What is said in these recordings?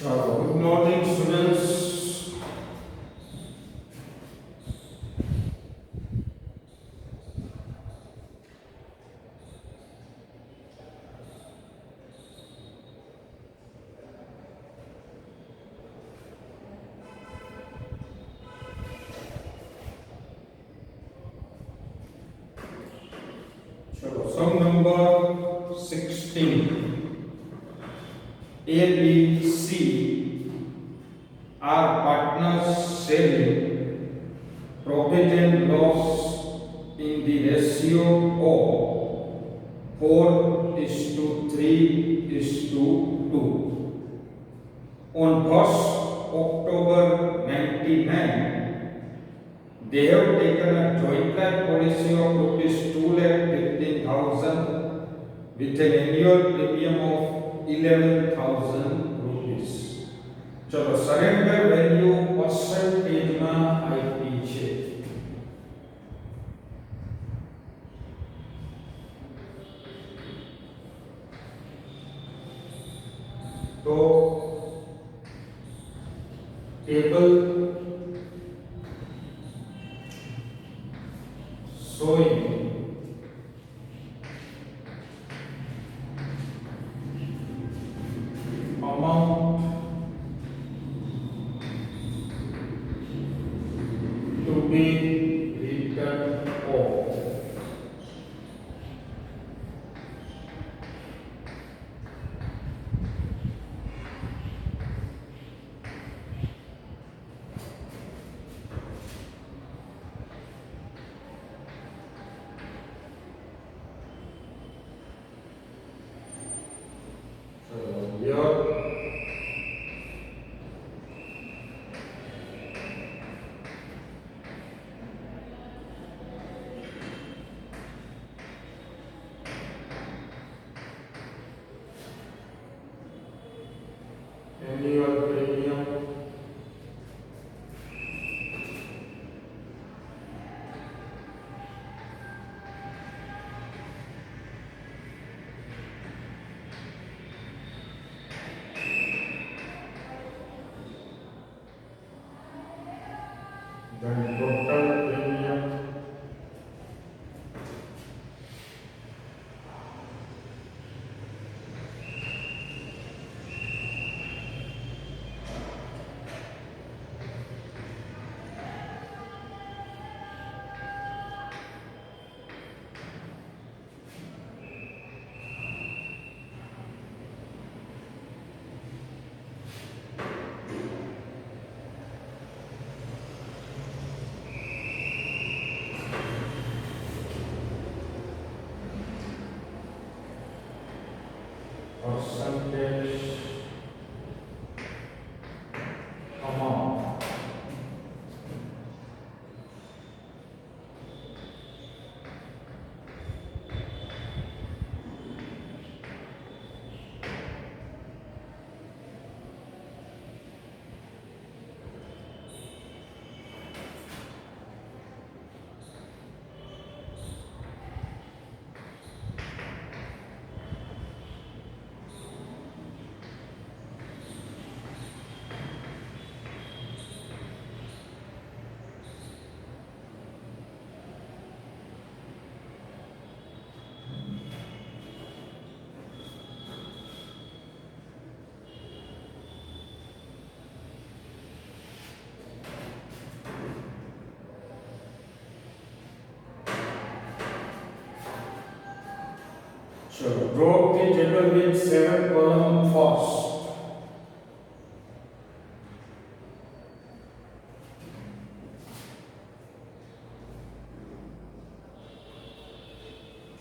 Good morning, students. Sum number 16. A, B, C are partners sharing profit and loss in the ratio of 4:3:2. On 1st October 99, they have taken a joint life policy of rupees 2,15,000 with an annual premium of 11,000 rupees. ચલો surrender value પર્સન્ટેજમાં આપી છે. તો table showing amount to be written off. Annual premium then total premium percentage amount So draw the table with 7 columns first.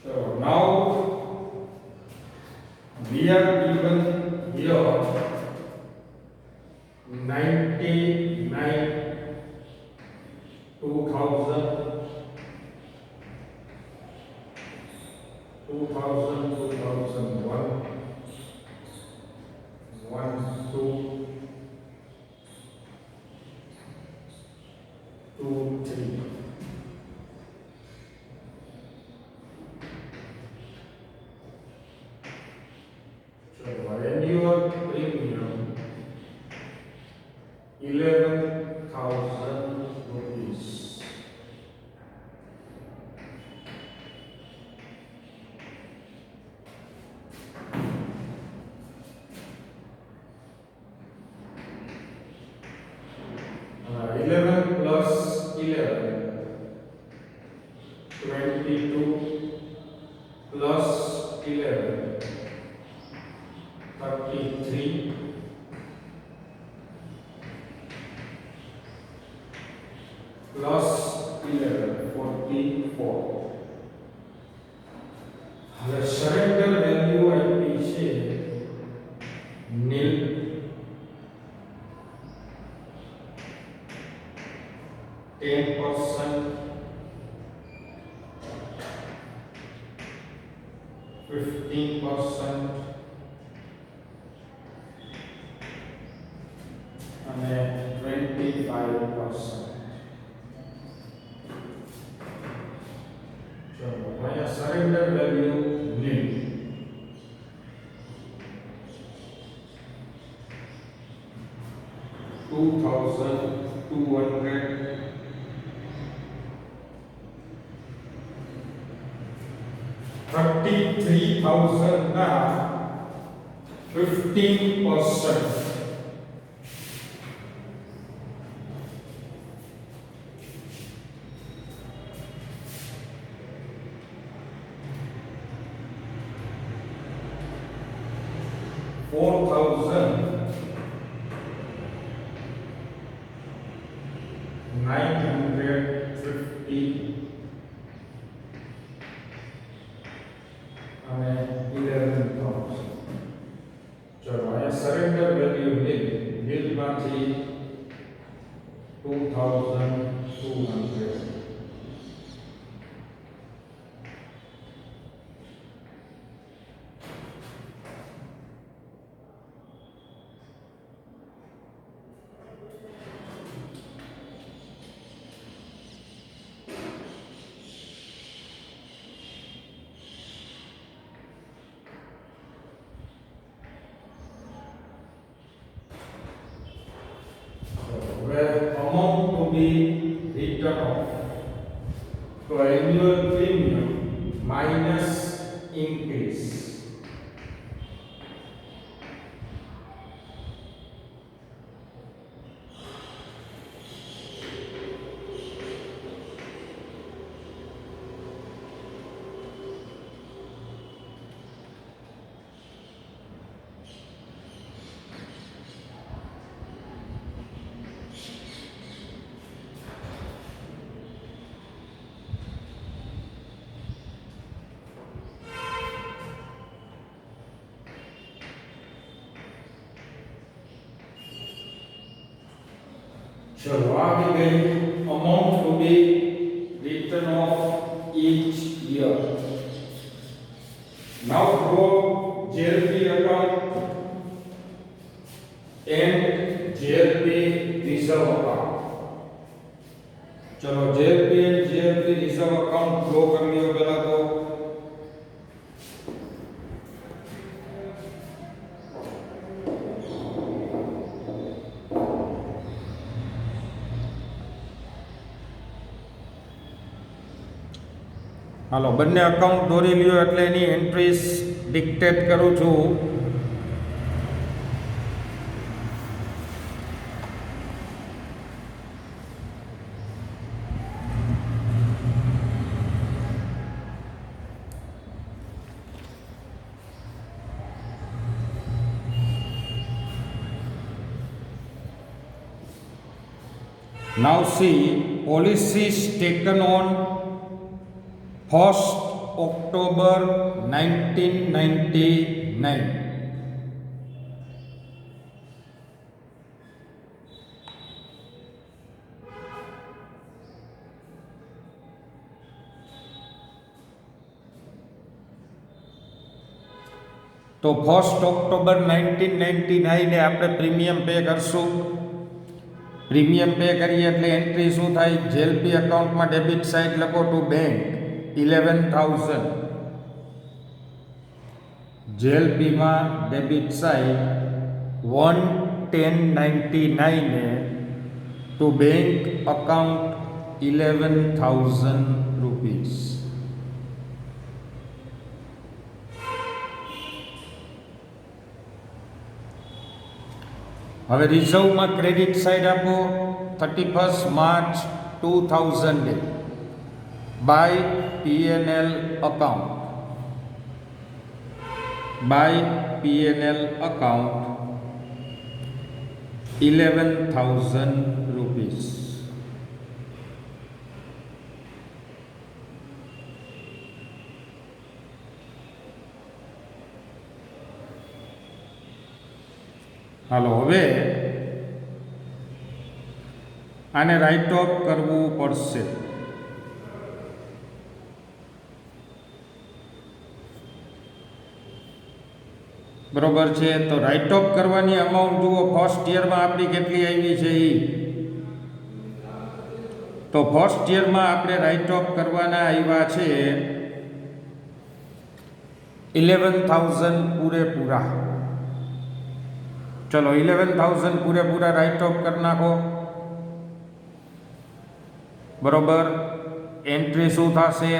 So now we are given here 99, 2000, 2001, 1, 2, 2, 3. So annual premium 11,000 rupees. Eleven plus 11, 22 plus 11, 33 plus 11, 44. હવે surrender value આપી છે nil. Ten percent, 15%, અને 25%. ચલો અહીંયા surrender value nil. $2,200. 33,000 ના 15%. $4,950 અને 11,000. ચલો અહીંયા સરેન્ડર વેલ્યુ nil માંથી 2,200. Where amount to be written off. So annual premium minus increase. ચલો આવી ગઈ amount to be written off each year. Now draw JLP account and JLP reserve account. चलो JLP and JLP reserve account draw कर लियो पहला तो. હાલો બંને account દોરી લ્યો એટલે એની એન્ટ્રીઝ ડિક્ટેટ કરું છું. Now see, policies taken on 1st October 1999. तो 1st October 1999 ને આપણે પ્રીમિયમ પે કરશું. પ્રીમિયમ પે કરીએ એટલે એન્ટ્રી શું થાય? જેલપી એકાઉન્ટમાં ડેબિટ સાઇડ લખો ટુ બેંક 11,000. જેલપીમાં debit side 110,000. 1099 to bank account 11,000 rupees. હવે રિઝર્વમાં ક્રેડિટ સાઇડ આપો 31 March 2000 by PNL account. By PNL account 11,000 rupees. હાલો હવે આને રાઇટ ઓફ કરવું પડશે. બરોબર છે, તો રાઇટ ઓફ કરવાની અમાઉન્ટ જુઓ ફર્સ્ટ યરમાં આપણી કેટલી આવી છે એ. તો ફર્સ્ટ યરમાં આપણે રાઇટ ઓફ કરવાના આવ્યા છે 11,000 પૂરેપૂરા. ચલો 11,000 પૂરેપૂરા રાઇટ ઓફ કરી નાખો. બરોબર, એન્ટ્રી શું થશે?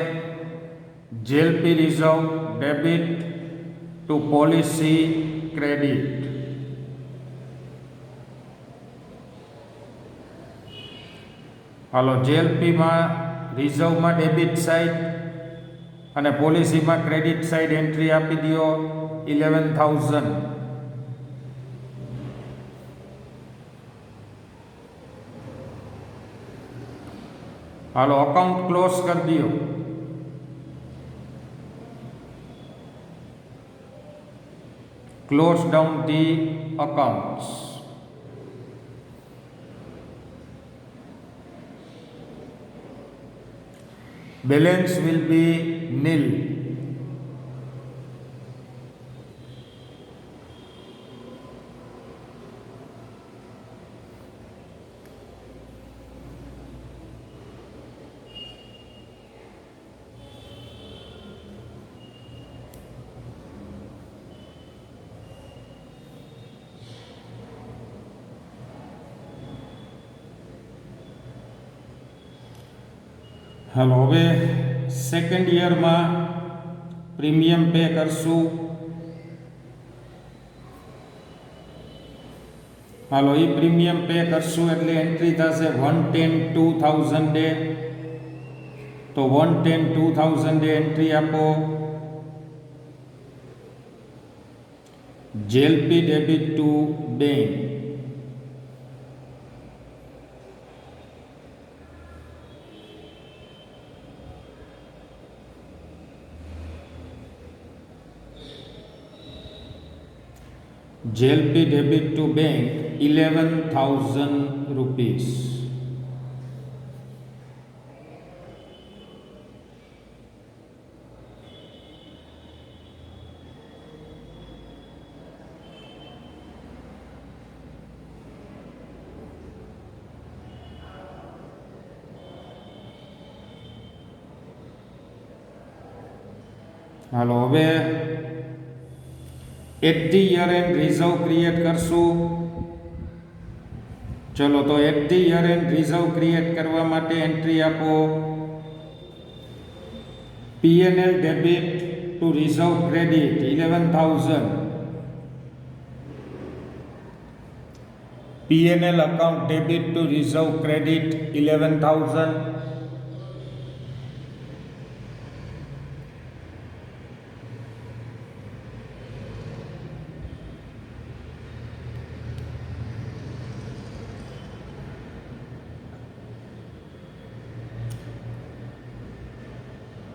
JLP reserve debit to policy credit. હાલો જેલપીમાં રિઝર્વમાં ડેબિટ સાઇડ અને પોલિસીમાં ક્રેડિટ સાઇડ એન્ટ્રી આપી દો 11,000. હાલો અકાઉન્ટ ક્લોઝ કરી દો. Close down the accounts. Balance will be nil. હાલો હવે સેકન્ડ યરમાં પ્રીમિયમ પે કરશું. હાલો એ પ્રીમિયમ પે કરશું એટલે એન્ટ્રી થશે 110,2000 તો 110,2000 એન્ટ્રી આપો. JLP debit to bank. JLP debit to bank 11,000 rupees. હાલો હવે at the year end reserve create કરશું. ચલો તો at the year end reserve create કરવા માટે એન્ટ્રી આપો PNL debit to reserve credit 11,000. PNL account debit to reserve credit 11,000.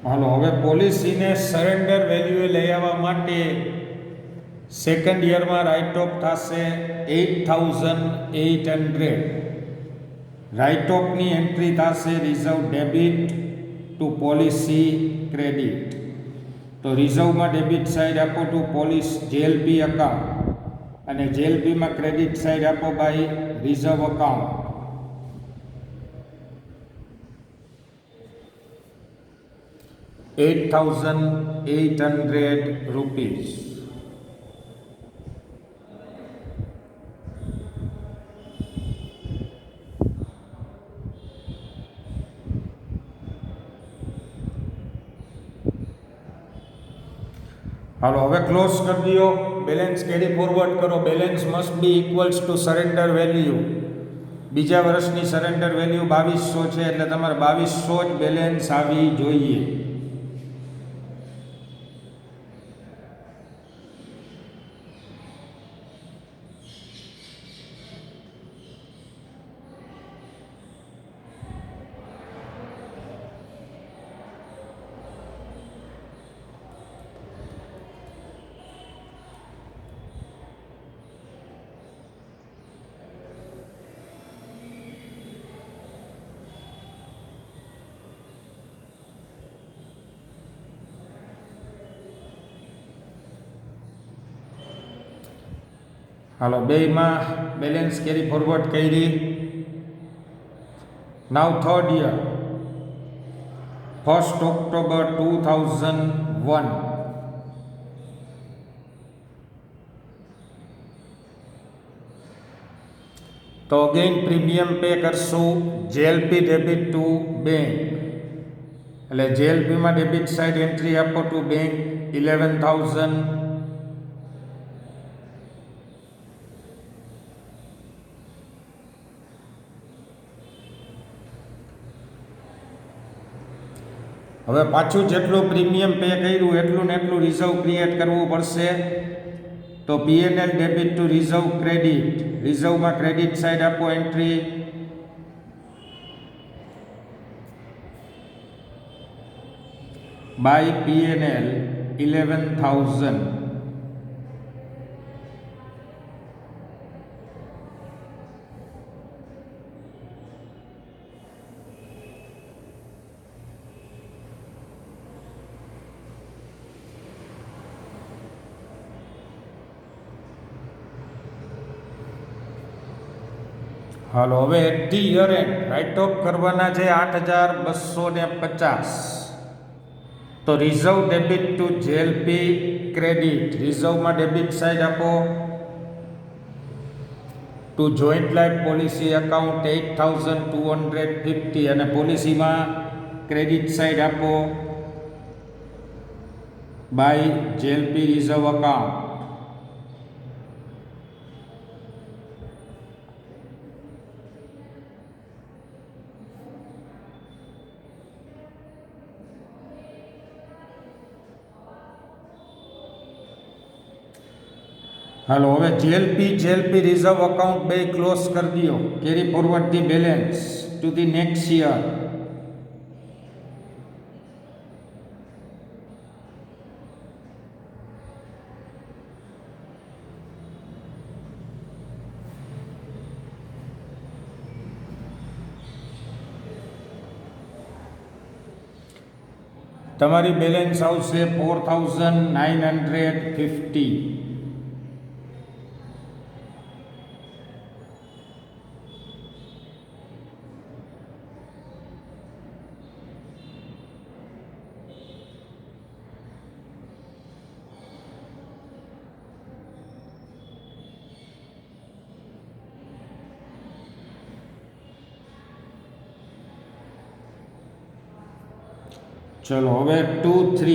હાલો હવે પોલિસીને સરેન્ડર વેલ્યુ લઈ આવવા માટે સેકન્ડ યરમાં રાઇટ ઓફ થશે 8,800. રાઇટ ઓફની એન્ટ્રી થશે reserve debit to policy credit. તો રિઝર્વમાં ડેબિટ સાઇડ આપો ટુ પોલિસ જેએલપી અકાઉન્ટ અને જેએલપીમાં ક્રેડિટ સાઇડ આપો બાય રિઝર્વ અકાઉન્ટ. ₹8,800. હાલો હવે ક્લોઝ કરી દો. બેલેન્સ કેરી ફોરવર્ડ કરો. Balance must be equals to surrender value. બીજા વર્ષની સરેન્ડર વેલ્યુ 2200 છે એટલે તમારે 2200 જ બેલેન્સ આવી જોઈએ. હાલો બેમાં બેલેન્સ કેરી ફોરવર્ડ કરી. નાવ થર્ડ યર 1st October 2001. તો અગેન પ્રીમિયમ પે કરશું જેએલપી ડેબિટ ટુ બેંક. એટલે જેએલપીમાં ડેબિટ સાઇડ એન્ટ્રી આપો ટુ બેંક 11,000. હવે પાછું જેટલું પ્રીમિયમ પે કર્યું એટલું ને એટલું રિઝર્વ ક્રિએટ કરવું પડશે. તો PNL debit to reserve credit. રિઝર્વમાં ક્રેડિટ સાઇડ આપો એન્ટ્રી બાય પીએનએલ 11,000. હાલો હવે at the year end write off કરવાના છે 8,250. તો reserve debit to JLP credit. રિઝર્વમાં ડેબિટ સાઇડ આપો to joint life policy account 8,250 અને પોલિસીમાં ક્રેડિટ સાઇડ આપો બાય જેએલપી રિઝર્વ અકાઉન્ટ. હાલો હવે જેએલપી રિઝર્વ અકાઉન્ટ બે ક્લોઝ કરી દો. Carry forward the balance to the next year. તમારી બેલેન્સ આવશે 4,950. ચલો હવે 2-3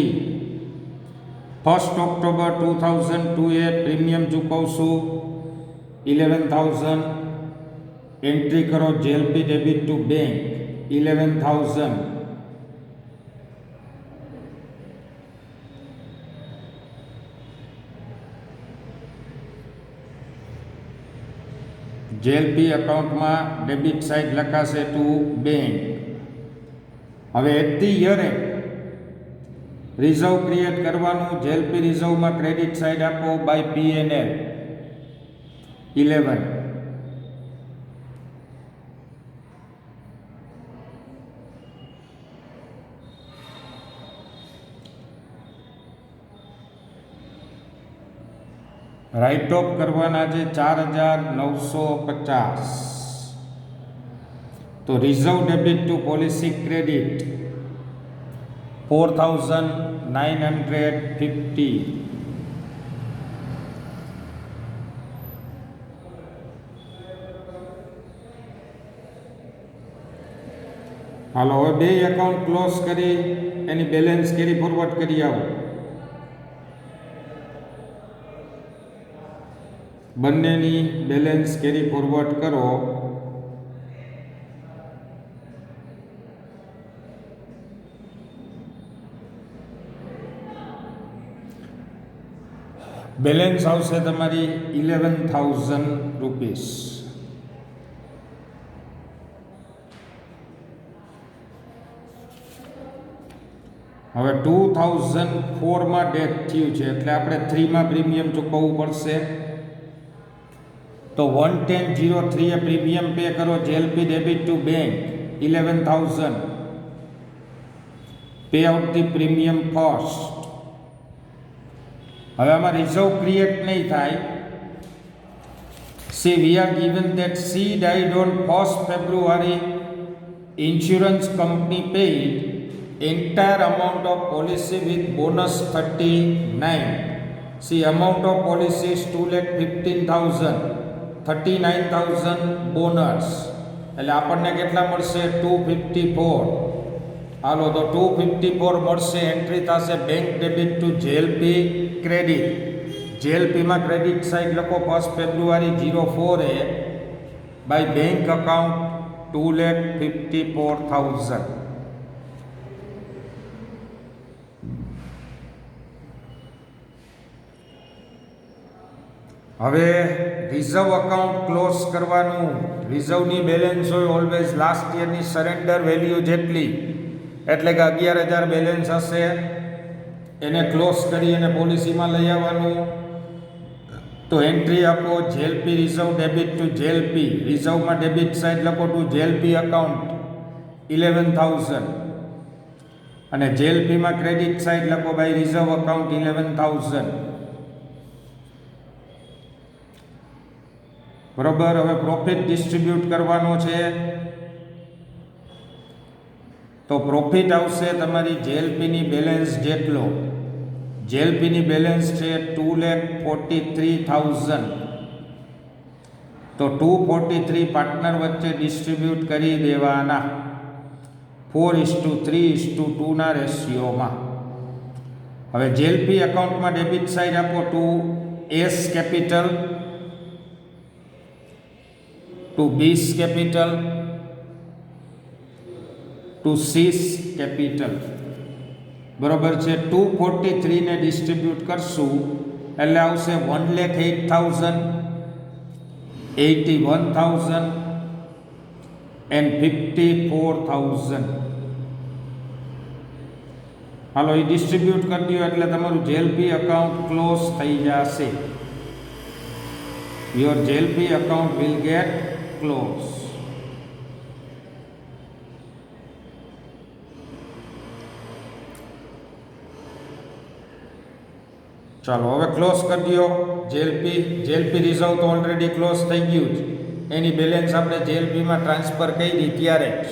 1st October 2002 એ પ્રીમિયમ ચૂકવશું 11,000. એન્ટ્રી કરો JLP debit to bank 11,000. JLP એકાઉન્ટમાં ડેબિટ સાઇડ લખાશે ટુ બેંક. હવે at the year end reserve create કરવાનું. જેએલપી રિઝર્વમાં ક્રેડિટ સાઇડ આપો બાય પીએનએલ 11. રાઇટ ઓફ કરવાના છે 4,950. તો reserve debit to policy credit 4,950. હાલો હવે બે એકાઉન્ટ ક્લોઝ કરી એની બેલેન્સ કેરી ફોરવર્ડ કરી આવો. બંનેની બેલેન્સ કેરી ફોરવર્ડ કરો. બેલેન્સ આવશે તમારી 11,000 રૂપીસ. હવે 2004માં ડેથ થયું છે એટલે આપણે 3માં પ્રીમિયમ ચૂકવવું પડશે. તો 110.03 એ પ્રીમિયમ પે કરો. JLP debit to bank 11,000. Pay out the premium first. હવે આમાં રિઝર્વ ક્રિએટ નહીં થાય. See, we are given that she died on 1st February. Insurance company paid entire amount of policy with bonus 39. See, amount of policy is 2,15,000. 39,000 bonus એટલે આપણને કેટલા મળશે? 254. હાલો તો 254 મળશે. એન્ટ્રી થશે bank debit to JLP credit. જેએલપીમાં credit side લખો 1st February 04 એ બાય બેંક અકાઉન્ટ 2,54,000. હવે રિઝર્વ અકાઉન્ટ ક્લોઝ કરવાનું. રિઝર્વની બેલેન્સ હોય ઓલવેઝ લાસ્ટ યરની સરેન્ડર વેલ્યુ જેટલી, એટલે કે 11,000 બેલેન્સ હશે એને ક્લોઝ કરી અને પોલિસીમાં લઈ આવવાનું. તો એન્ટ્રી આપો JLP reserve debit to JLP. રિઝર્વમાં ડેબિટ સાઇડ લખો ટુ જેએલપી અકાઉન્ટ 11,000 અને જેએલપીમાં ક્રેડિટ સાઇડ લખો બાય રિઝર્વ અકાઉન્ટ 11,000. બરોબર. હવે પ્રોફિટ ડિસ્ટ્રીબ્યુટ કરવાનો છે. તો પ્રોફિટ આવશે તમારી જેએલપીની બેલેન્સ જેટલો. જેએલપીની બેલેન્સ છે 2,43,000. તો 243 પાર્ટનર વચ્ચે ડિસ્ટ્રીબ્યુટ કરી દેવાના 4:3:2 ના રેશિયોમાં. હવે જેએલપી એકાઉન્ટમાં ડેબિટ સાઇડ આપો to A's capital, to B's capital, to C's capital. બરોબર છે. 243 ને ડિસ્ટ્રીબ્યુટ કરશું એટલે આવશે 1,08,000, 81,000 એન્ડ 54,000. હાલો એ ડિસ્ટ્રીબ્યુટ કરી દો એટલે તમારું જેએલપી અકાઉન્ટ ક્લોઝ થઈ જશે. Your JLP account will get close. ચાલો હવે ક્લોઝ કરી દો. જેએલપી રિઝર્વ તો ઓલરેડી ક્લોઝ થઈ ગયું છે. એની બેલેન્સ આપણે જેએલપીમાં ટ્રાન્સફર કરી ત્યારે જ